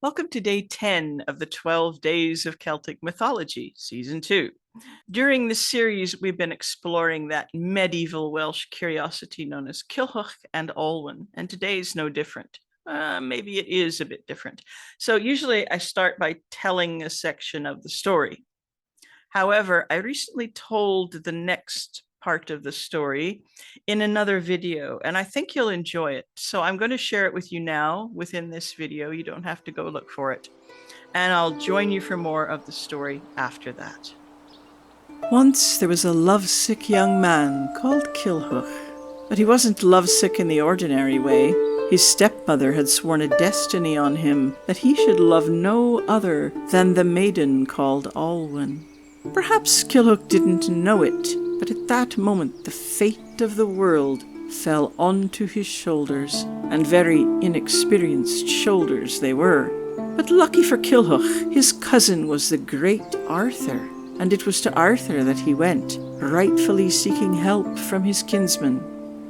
Welcome to day 10 of the 12 Days of Celtic Mythology, Season 2. During this series, we've been exploring that medieval Welsh curiosity known as Culhwch and Olwen, and today is no different. Maybe it is a bit different. So usually I start by telling a section of the story. However, I recently told the next part of the story in another video, and I think you'll enjoy it. So I'm going to share it with you now within this video. You don't have to go look for it. And I'll join you for more of the story after that. Once there was a lovesick young man called Culhwch, but he wasn't lovesick in the ordinary way. His stepmother had sworn a destiny on him that he should love no other than the maiden called Olwen. Perhaps Culhwch didn't know it, but at that moment the fate of the world fell onto his shoulders, and very inexperienced shoulders they were. But lucky for Culhwch, his cousin was the great Arthur, and it was to Arthur that he went, rightfully seeking help from his kinsman.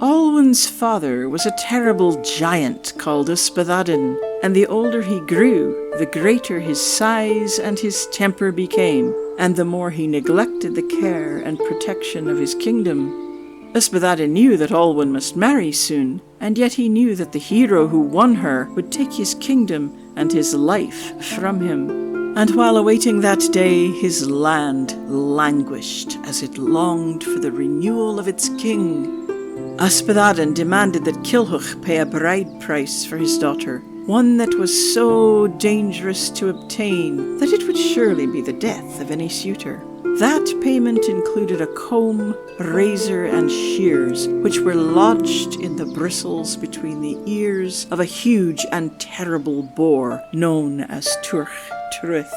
Olwen's father was a terrible giant called Prydein, and the older he grew, the greater his size and his temper became, and the more he neglected the care and protection of his kingdom. Prydein knew that Olwen must marry soon, and yet he knew that the hero who won her would take his kingdom and his life from him. And while awaiting that day, his land languished as it longed for the renewal of its king. Prydein demanded that Culhwch pay a bride price for his daughter, one that was so dangerous to obtain that it would surely be the death of any suitor. That payment included a comb, razor, and shears, which were lodged in the bristles between the ears of a huge and terrible boar known as Twrch Trwyth.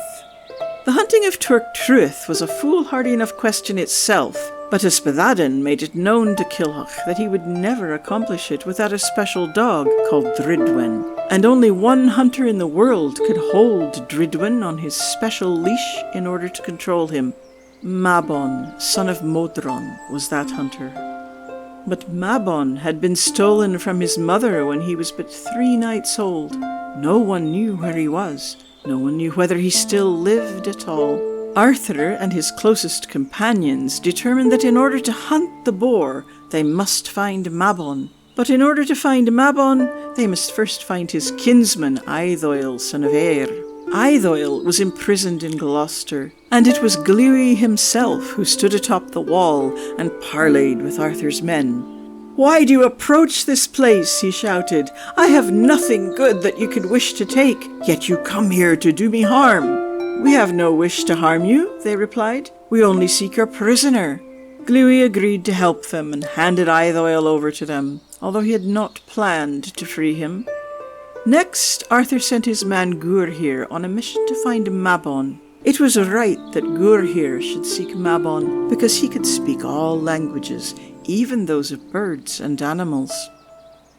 The hunting of Twrch Trwyth was a foolhardy enough question itself, but Prydein made it known to Culhwch that he would never accomplish it without a special dog called Drydwen, and only one hunter in the world could hold Drydwen on his special leash in order to control him. Mabon, son of Modron, was that hunter. But Mabon had been stolen from his mother when he was but 3 nights old. No one knew where he was. No one knew whether he still lived at all. Arthur and his closest companions determined that in order to hunt the boar, they must find Mabon. But in order to find Mabon, they must first find his kinsman, Aedhoil, son of Eir. Aedhoil was imprisoned in Gloucester, and it was Gluey himself who stood atop the wall and parleyed with Arthur's men. "Why do you approach this place?" he shouted. "I have nothing good that you could wish to take, yet you come here to do me harm." "We have no wish to harm you," they replied. "We only seek your prisoner." Gluey agreed to help them and handed Aedhoil over to them, although he had not planned to free him. Next, Arthur sent his man Gurhir on a mission to find Mabon. It was right that Gurhir should seek Mabon because he could speak all languages, even those of birds and animals.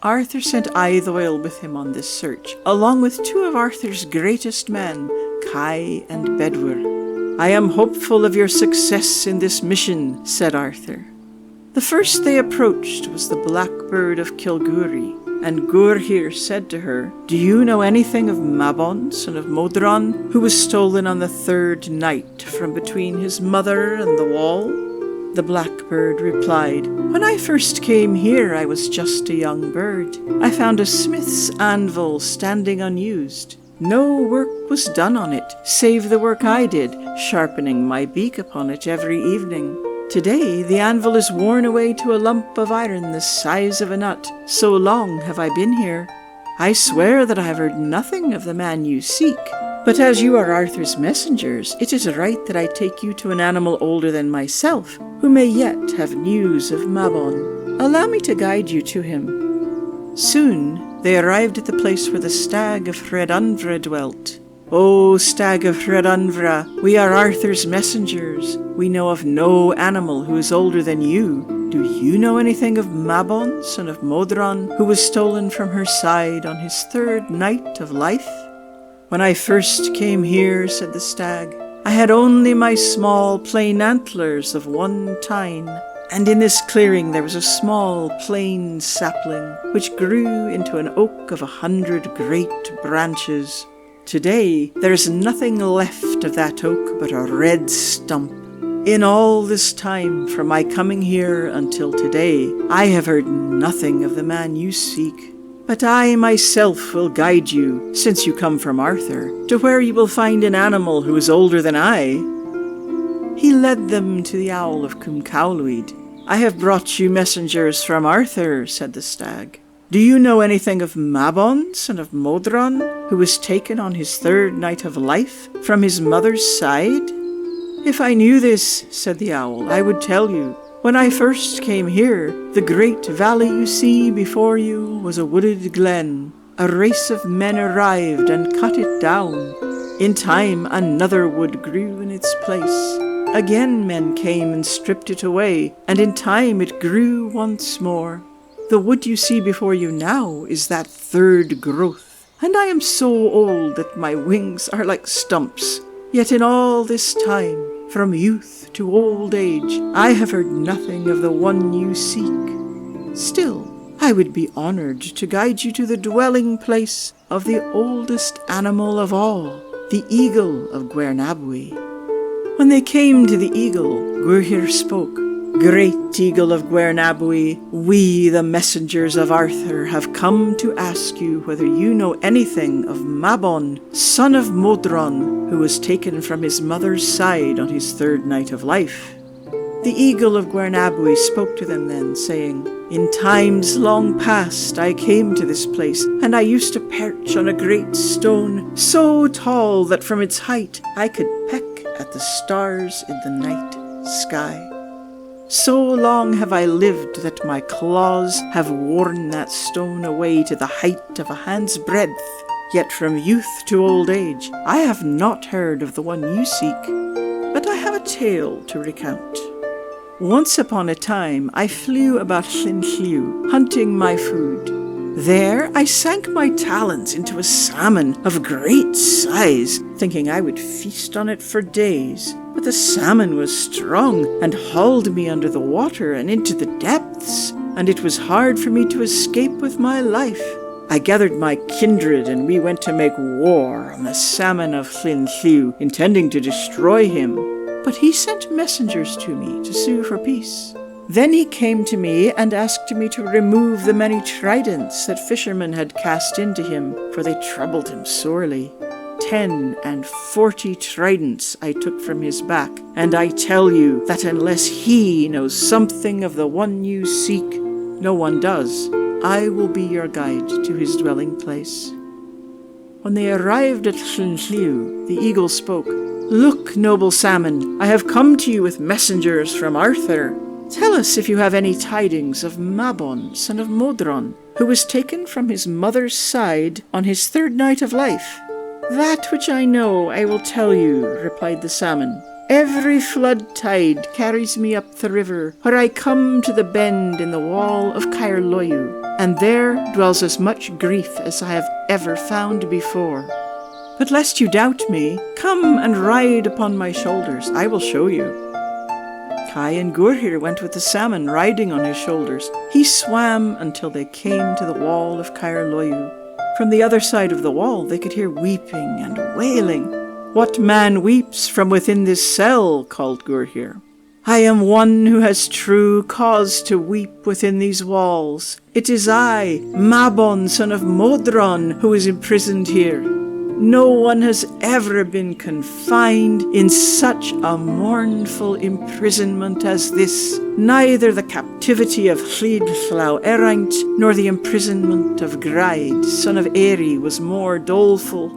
Arthur sent Aedhoil with him on this search, along with 2 of Arthur's greatest men, Kai and Bedwyr. "I am hopeful of your success in this mission," said Arthur. The first they approached was the Blackbird of Kilguri, and Gurhir said to her, "Do you know anything of Mabon, son of Modron, who was stolen on the 3rd night from between his mother and the wall?" The Blackbird replied, "When I first came here, I was just a young bird. I found a smith's anvil standing unused. No work was done on it, save the work I did, sharpening my beak upon it every evening. Today the anvil is worn away to a lump of iron the size of a nut. So long have I been here. I swear that I have heard nothing of the man you seek. But as you are Arthur's messengers, it is right that I take you to an animal older than myself, who may yet have news of Mabon. Allow me to guide you to him." Soon they arrived at the place where the stag of Rhedunvra dwelt. "O stag of Rhedunvra, we are Arthur's messengers. We know of no animal who is older than you. Do you know anything of Mabon, son of Modron, who was stolen from her side on his 3rd night of life?" "When I first came here," said the stag, "I had only my small plain antlers of 1 tine, and in this clearing there was a small plain sapling, which grew into an oak of 100 great branches. Today, there is nothing left of that oak but a red stump. In all this time, from my coming here until today, I have heard nothing of the man you seek. But I myself will guide you, since you come from Arthur, to where you will find an animal who is older than I." He led them to the owl of Cwmcawlwyd. "I have brought you messengers from Arthur," said the stag. "Do you know anything of Mabon, son of Modron, who was taken on his 3rd night of life from his mother's side?" "If I knew this," said the owl, "I would tell you. When I first came here, the great valley you see before you was a wooded glen. A race of men arrived and cut it down. In time, another wood grew in its place. Again men came and stripped it away, and in time it grew once more. The wood you see before you now is that 3rd growth, and I am so old that my wings are like stumps. Yet in all this time, from youth to old age, I have heard nothing of the one you seek. Still, I would be honored to guide you to the dwelling place of the oldest animal of all, the eagle of Gwernabwy." When they came to the eagle, Gwrhyr spoke. "Great eagle of Gwernabwy, we, the messengers of Arthur, have come to ask you whether you know anything of Mabon, son of Modron, who was taken from his mother's side on his 3rd night of life." The eagle of Gwernabwy spoke to them then, saying, "In times long past I came to this place, and I used to perch on a great stone, so tall that from its height I could peck at the stars in the night sky. So long have I lived that my claws have worn that stone away to the height of a hand's breadth. Yet from youth to old age I have not heard of the one you seek. But I have a tale to recount. Once upon a time I flew about Llynlliw, hunting my food. There I sank my talons into a salmon of great size, thinking I would feast on it for days. But the salmon was strong and hauled me under the water and into the depths, and it was hard for me to escape with my life. I gathered my kindred and we went to make war on the salmon of Llynlliw, intending to destroy him. But he sent messengers to me to sue for peace. Then he came to me and asked me to remove the many tridents that fishermen had cast into him, for they troubled him sorely. 10 and 40 tridents I took from his back, and I tell you that unless he knows something of the one you seek, no one does. I will be your guide to his dwelling place." When they arrived at Llynlliw, the eagle spoke. "Look, noble salmon, I have come to you with messengers from Arthur. Tell us if you have any tidings of Mabon, son of Modron, who was taken from his mother's side on his 3rd night of life." "That which I know I will tell you," replied the salmon. "Every flood tide carries me up the river, where I come to the bend in the wall of Caerloyw, and there dwells as much grief as I have ever found before. But lest you doubt me, come and ride upon my shoulders. I will show you." Kai and Gwrhyr went with the salmon, riding on his shoulders. He swam until they came to the wall of Caerloyw. From the other side of the wall they could hear weeping and wailing. "What man weeps from within this cell?" called Gwrhyr. "I am one who has true cause to weep within these walls. It is I, Mabon, son of Modron, who is imprisoned here. No one has ever been confined in such a mournful imprisonment as this, neither the captivity of Llyd Llaw Eraint nor the imprisonment of Graid, son of Eri, was more doleful."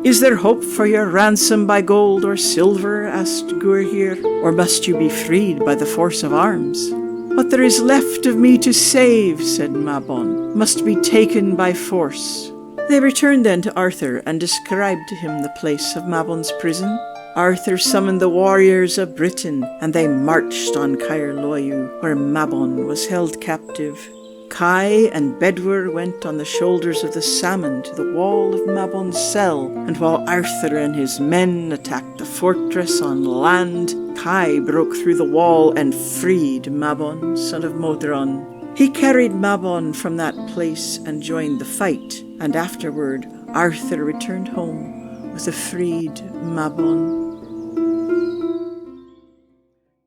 "Is there hope for your ransom by gold or silver?" asked Gwrhyr, "or must you be freed by the force of arms?" "What there is left of me to save," said Mabon, "must be taken by force." They returned then to Arthur and described to him the place of Mabon's prison. Arthur summoned the warriors of Britain, and they marched on Caerloyw, where Mabon was held captive. Kai and Bedwyr went on the shoulders of the salmon to the wall of Mabon's cell, and while Arthur and his men attacked the fortress on land, Kai broke through the wall and freed Mabon, son of Modron. He carried Mabon from that place and joined the fight, and afterward Arthur returned home with a freed Mabon.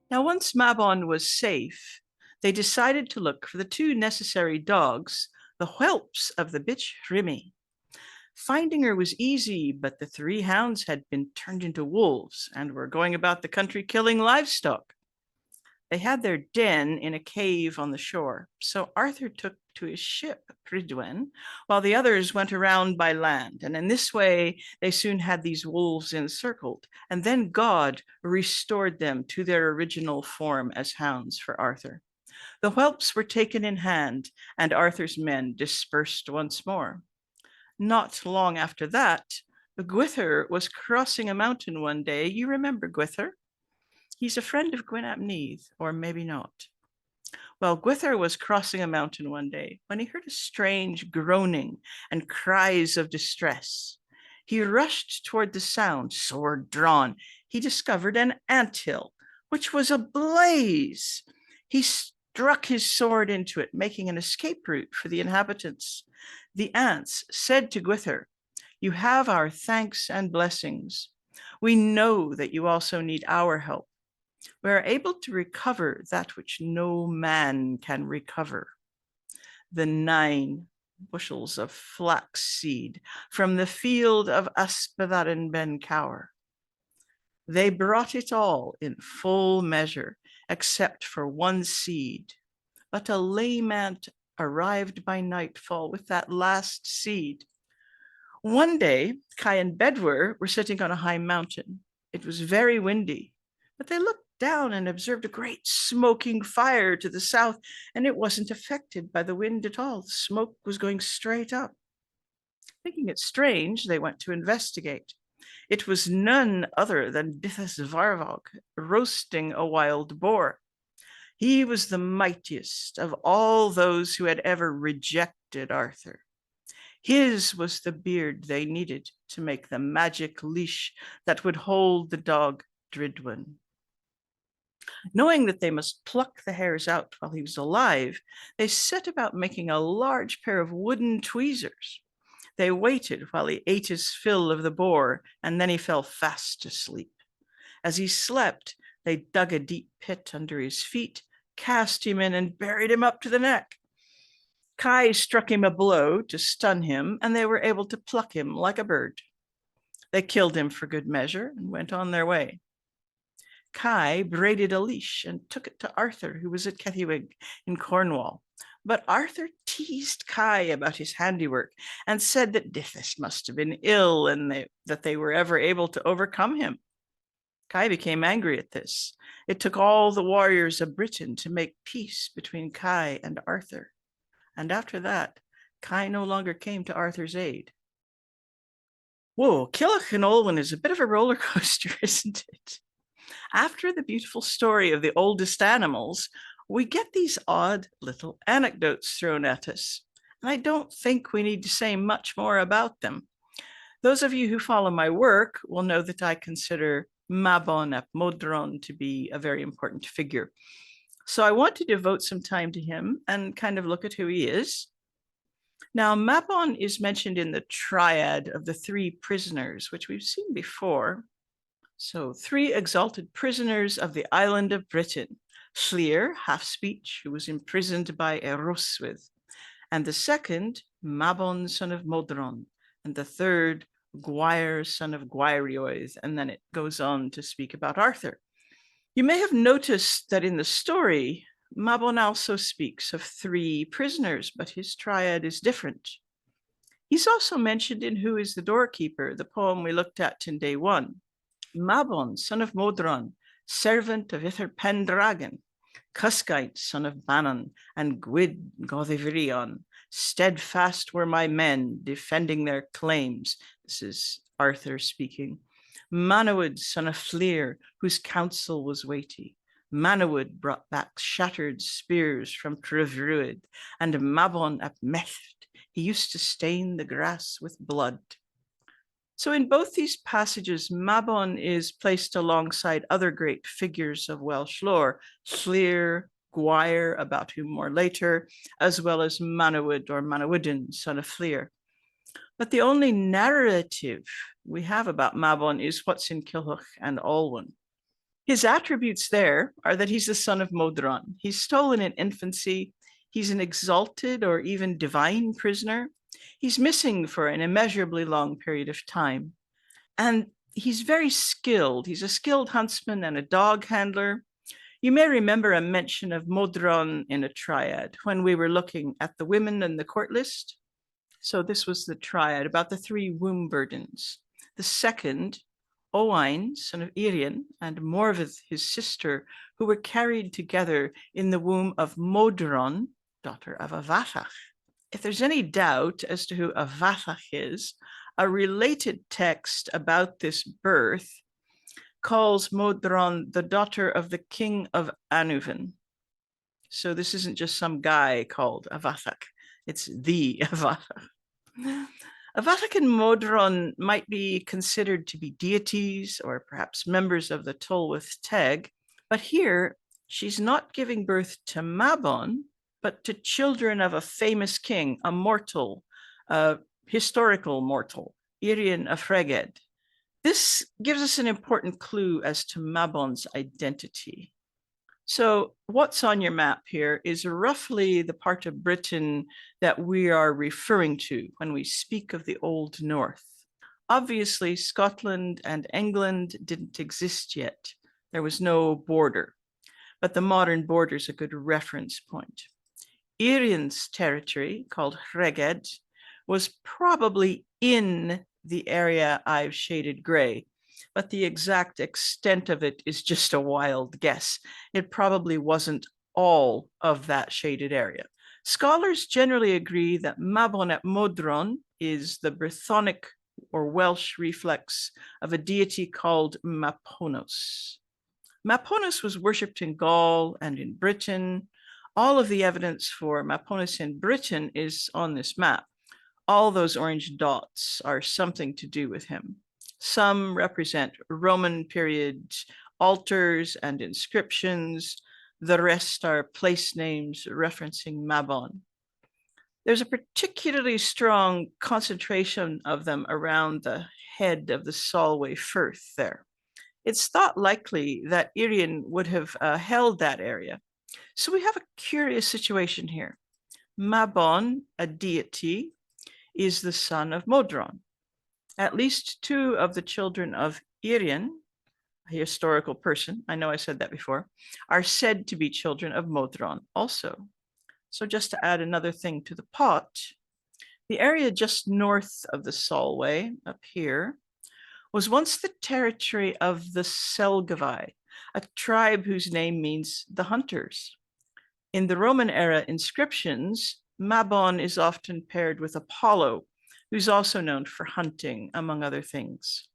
Now, once Mabon was safe, they decided to look for the two necessary dogs, the whelps of the bitch Rimi. Finding her was easy, but the three hounds had been turned into wolves and were going about the country killing livestock. They had their den in a cave on the shore, so Arthur took to his ship, Prydein, while the others went around by land. And in this way, they soon had these wolves encircled, and then God restored them to their original form as hounds for Arthur. The whelps were taken in hand, and Arthur's men dispersed once more. Not long after that, Gwythyr was crossing a mountain one day. You remember Gwythyr? He's a friend of Gwyn ap Nudd, or maybe not. Well, Gwythyr was crossing a mountain one day when he heard a strange groaning and cries of distress. He rushed toward the sound, sword drawn. He discovered an anthill, which was ablaze. He struck his sword into it, making an escape route for the inhabitants. The ants said to Gwythyr, "You have our thanks and blessings. We know that you also need our help. We are able to recover that which no man can recover, the 9 bushels of flax seed from the field of Ysbyddaden ben Cawr. They brought it all in full measure, except for 1 seed. But a lame ant arrived by nightfall with that last seed. One day, Kai and Bedwyr were sitting on a high mountain. It was very windy, but they looked down and observed a great smoking fire to the south, and it wasn't affected by the wind at all. The smoke was going straight up. Thinking it strange, they went to investigate. It was none other than Dithas Varvog roasting a wild boar. He was the mightiest of all those who had ever rejected Arthur. His was the beard they needed to make the magic leash that would hold the dog Dridwin. Knowing that they must pluck the hairs out while he was alive, they set about making a large pair of wooden tweezers. They waited while he ate his fill of the boar, and then he fell fast asleep. As he slept, they dug a deep pit under his feet, cast him in, and buried him up to the neck. Kai struck him a blow to stun him, and they were able to pluck him like a bird. They killed him for good measure and went on their way. Kai braided a leash and took it to Arthur, who was at Cethiwig in Cornwall. But Arthur teased Kai about his handiwork and said that Dithas must have been ill and that they were ever able to overcome him. Kai became angry at this. It took all the warriors of Britain to make peace between Kai and Arthur. And after that, Kai no longer came to Arthur's aid. Whoa, Cilach and Olwen is a bit of a roller coaster, isn't it? After the beautiful story of the oldest animals, we get these odd little anecdotes thrown at us. And I don't think we need to say much more about them. Those of you who follow my work will know that I consider Mabon ap Modron to be a very important figure. So I want to devote some time to him and kind of look at who he is. Now, Mabon is mentioned in the Triad of the 3 prisoners, which we've seen before. So 3 exalted prisoners of the island of Britain: Llŷr, half-speech, who was imprisoned by Eroswydd, and the second, Mabon, son of Modron, and the third, Gwair, son of Gwairioedd, and then it goes on to speak about Arthur. You may have noticed that in the story, Mabon also speaks of 3 prisoners, but his triad is different. He's also mentioned in Who is the Doorkeeper, the poem we looked at in day 1. Mabon, son of Modron, servant of Uther Pendragon, Cysgaint, son of Banon, and Gwyd Goddyvrion, steadfast were my men, defending their claims. This is Arthur speaking. Manawyd, son of Llŷr, whose counsel was weighty. Manawyd brought back shattered spears from Trioedd, and Mabon ap Mellt, he used to stain the grass with blood. So in both these passages, Mabon is placed alongside other great figures of Welsh lore, Llŷr, Gwair, about whom more later, as well as Manawyd or Manawydyn, son of Llŷr. But the only narrative we have about Mabon is what's in Kilhuch and Olwen. His attributes there are that he's the son of Modron. He's stolen in infancy. He's an exalted or even divine prisoner. He's missing for an immeasurably long period of time. And he's very skilled. He's a skilled huntsman and a dog handler. You may remember a mention of Modron in a triad when we were looking at the women in the court list. So this was the triad about the 3 womb burdens. The second, Owain, son of Irian, and Morvith, his sister, who were carried together in the womb of Modron, daughter of Avathach. If there's any doubt as to who Avathach is, a related text about this birth calls Modron the daughter of the king of Anuvan. So this isn't just some guy called Avathach, it's the Avathach. Avathach and Modron might be considered to be deities or perhaps members of the Tulwith Teg, but here she's not giving birth to Mabon, but to children of a famous king, a mortal, a historical mortal, Irian of Rheged. This gives us an important clue as to Mabon's identity. So what's on your map here is roughly the part of Britain that we are referring to when we speak of the Old North. Obviously, Scotland and England didn't exist yet. There was no border, but the modern border is a good reference point. Irian's territory, called Rheged, was probably in the area I've shaded gray, but the exact extent of it is just a wild guess. It probably wasn't all of that shaded area. Scholars generally agree that Mabon at Modron is the Brythonic or Welsh reflex of a deity called Maponos. Maponos was worshipped in Gaul and in Britain. All of the evidence for Maponos in Britain is on this map. All those orange dots are something to do with him. Some represent Roman period altars and inscriptions. The rest are place names referencing Mabon. There's a particularly strong concentration of them around the head of the Solway Firth there. It's thought likely that Irian would have held that area. So we have a curious situation here. Mabon, a deity, is the son of Modron. At least 2 of the children of Irian, a historical person, I know I said that before, are said to be children of Modron also. So just to add another thing to the pot, the area just north of the Solway, up here, was once the territory of the Selgavai, a tribe whose name means the hunters. In the Roman era inscriptions, Mabon is often paired with Apollo, who's also known for hunting, among other things.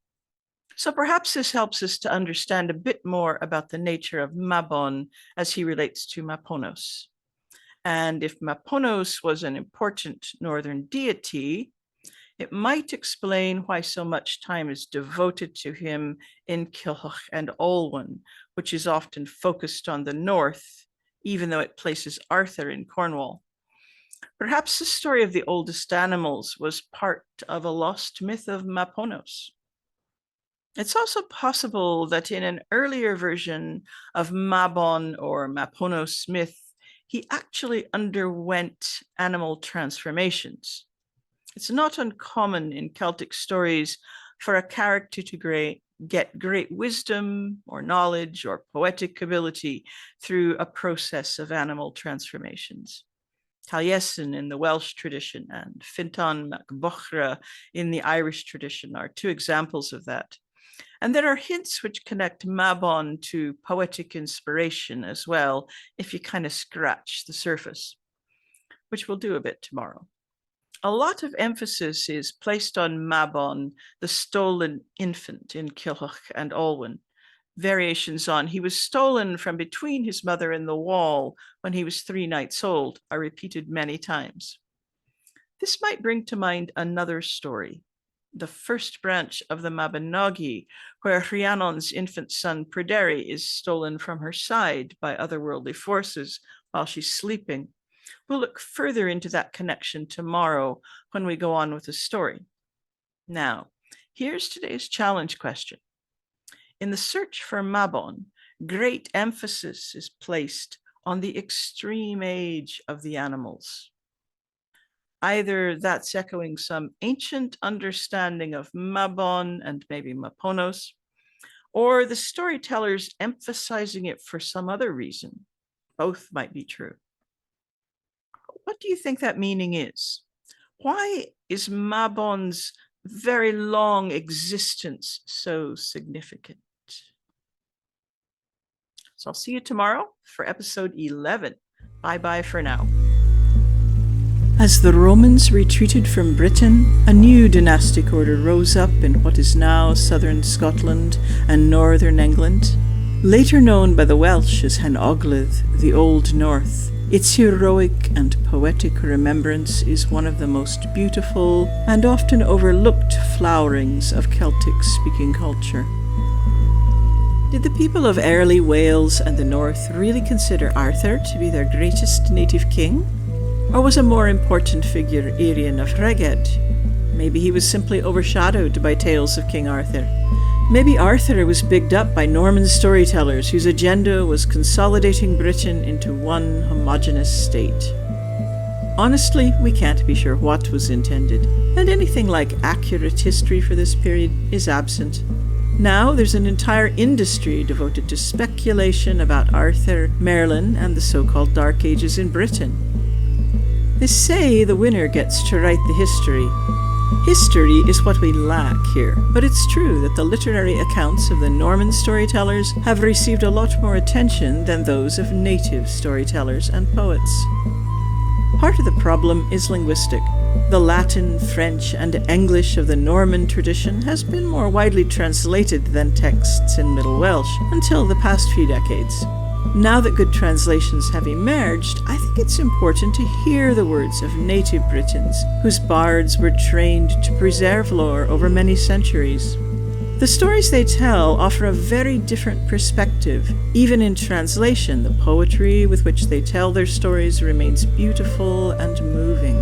So perhaps this helps us to understand a bit more about the nature of Mabon as he relates to Maponos. And if Maponos was an important northern deity, it might explain why so much time is devoted to him in Kilhuch and Olwen, which is often focused on the north, even though it places Arthur in Cornwall. Perhaps the story of the oldest animals was part of a lost myth of Maponos. It's also possible that in an earlier version of Mabon or Maponos myth, he actually underwent animal transformations. It's not uncommon in Celtic stories for a character to get great wisdom or knowledge or poetic ability through a process of animal transformations. Taliesin in the Welsh tradition and Fintan mac Bochra in the Irish tradition are 2 examples of that. And there are hints which connect Mabon to poetic inspiration as well, if you kind of scratch the surface, which we'll do a bit tomorrow. A lot of emphasis is placed on Mabon, the stolen infant in Kilhuch and Olwen. Variations on he was stolen from between his mother and the wall when he was 3 nights old are repeated many times. This might bring to mind another story, the first branch of the Mabinogi, where Rhiannon's infant son Prydein is stolen from her side by otherworldly forces while she's sleeping. We'll look further into that connection tomorrow when we go on with the story. Now, Here's today's challenge question. In the search for Mabon, great emphasis is placed on the extreme age of the animals. Either that's echoing some ancient understanding of Mabon and maybe Maponos, or the storytellers emphasizing it for some other reason. Both might be true. What do you think that meaning is? Why is Mabon's very long existence so significant? So I'll see you tomorrow for episode 11. Bye-bye for now. As the Romans retreated from Britain, a new dynastic order rose up in what is now southern Scotland and northern England. Later known by the Welsh as Hen Ogledd, the Old North, its heroic and poetic remembrance is one of the most beautiful and often overlooked flowerings of Celtic-speaking culture. Did the people of early Wales and the North really consider Arthur to be their greatest native king? Or was a more important figure Éireann of Rheged? Maybe he was simply overshadowed by tales of King Arthur. Maybe Arthur was bigged up by Norman storytellers whose agenda was consolidating Britain into one homogeneous state. Honestly, we can't be sure what was intended, and anything like accurate history for this period is absent. Now there's an entire industry devoted to speculation about Arthur, Merlin, and the so-called Dark Ages in Britain. They say the winner gets to write the history. History is what we lack here, but it's true that the literary accounts of the Norman storytellers have received a lot more attention than those of native storytellers and poets. Part of the problem is linguistic. The Latin, French, and English of the Norman tradition has been more widely translated than texts in Middle Welsh until the past few decades. Now that good translations have emerged, I think it's important to hear the words of native Britons, whose bards were trained to preserve lore over many centuries. The stories they tell offer a very different perspective. Even in translation, the poetry with which they tell their stories remains beautiful and moving.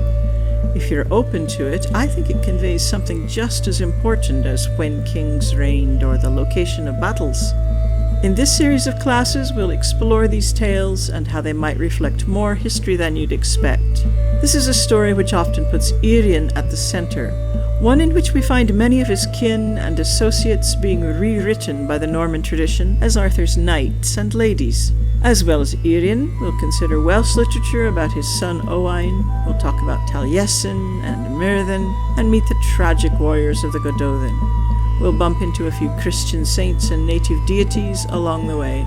If you're open to it, I think it conveys something just as important as when kings reigned or the location of battles. In this series of classes, we'll explore these tales and how they might reflect more history than you'd expect. This is a story which often puts Éireann at the center, one in which we find many of his kin and associates being rewritten by the Norman tradition as Arthur's knights and ladies. As well as Éireann, we'll consider Welsh literature about his son Owain, we'll talk about Taliesin and Myrddin, and meet the tragic warriors of the Gododdin. We'll bump into a few Christian saints and native deities along the way.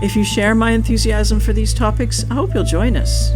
If you share my enthusiasm for these topics, I hope you'll join us.